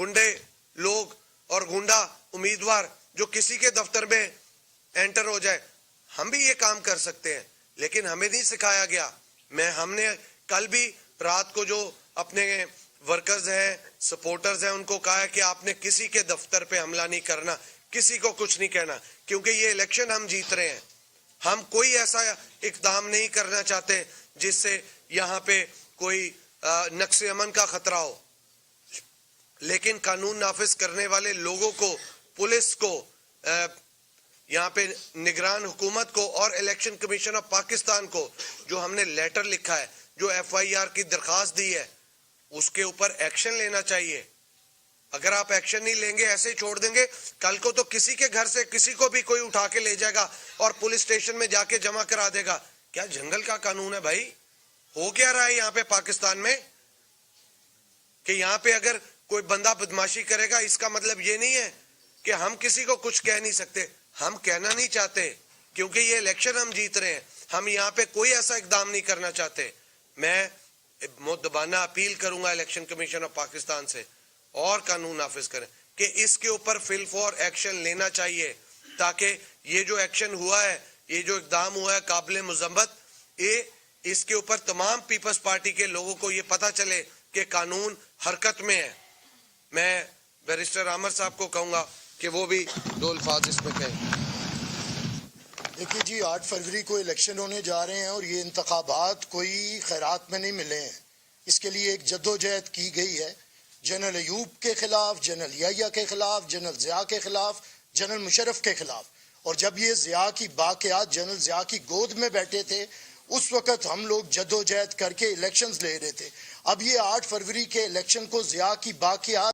गुंडे लोग और गुंडा उम्मीदवार जो किसी के दफ्तर में एंटर हो जाए, हम भी ये काम कर सकते हैं, लेकिन हमें नहीं सिखाया गया। हमने कल भी रात को जो अपने वर्कर्स हैं, सपोर्टर्स हैं, उनको कहा है कि आपने किसी के दफ्तर पे हमला नहीं करना, किसी को कुछ नहीं कहना, क्योंकि ये इलेक्शन हम जीत रहे हैं। हम कोई ऐसा इकदाम नहीं करना चाहते जिससे यहाँ पे कोई नक्श अमन का खतरा हो, लेकिन कानून नाफिज करने वाले लोगों को, पुलिस को, यहाँ पे निगरान हुकूमत को और इलेक्शन कमीशन ऑफ पाकिस्तान को जो हमने लेटर लिखा है, जो FIR की दरखास्त दी है, उसके ऊपर एक्शन लेना चाहिए। अगर आप एक्शन नहीं लेंगे, ऐसे ही छोड़ देंगे, कल को तो किसी के घर से किसी को भी कोई उठा के ले जाएगा और पुलिस स्टेशन में जाके जमा करा देगा। क्या जंगल का कानून है भाई? हो क्या रहा है यहाँ पे पाकिस्तान में कि यहाँ पे अगर कोई बंदा बदमाशी करेगा, इसका मतलब ये नहीं है कि हम किसी को कुछ कह नहीं सकते। हम कहना नहीं चाहते क्योंकि ये इलेक्शन हम जीत रहे हैं। हम यहाँ पे कोई ऐसा इकदाम नहीं करना चाहते। मैं मुद्दबाना अपील करूंगा इलेक्शन कमीशन ऑफ पाकिस्तान से और कानून नाफिज करें कि इसके ऊपर फिल फॉर एक्शन लेना चाहिए, ताकि ये जो एक्शन हुआ है, ये जो इकदाम हुआ है काबिल मुज़म्मत, इसके ऊपर तमाम पीपल्स पार्टी के लोगों को ये पता चले कि कानून हरकत में है। मैं बैरिस्टर आमर साहब को कहूंगा कि वो भी दो अल्फाज इसमें कहें। देखिए जी, 8 फरवरी को इलेक्शन होने जा रहे हैं और ये इंतखाबात कोई खैरात में नहीं मिले हैं। इसके लिए एक जद्दोजहद की गई है, जनरल अयूब के खिलाफ, जनरल याहिया के खिलाफ, जनरल ज़िया के खिलाफ, जनरल मुशर्रफ के खिलाफ। और जब ये ज़िया की बाक़ियात जनरल ज़िया की गोद में बैठे थे, उस वक़्त हम लोग जद्दोजहद करके इलेक्शंस ले रहे थे। अब ये 8 फरवरी के इलेक्शन को ज़िया की बाक़ियात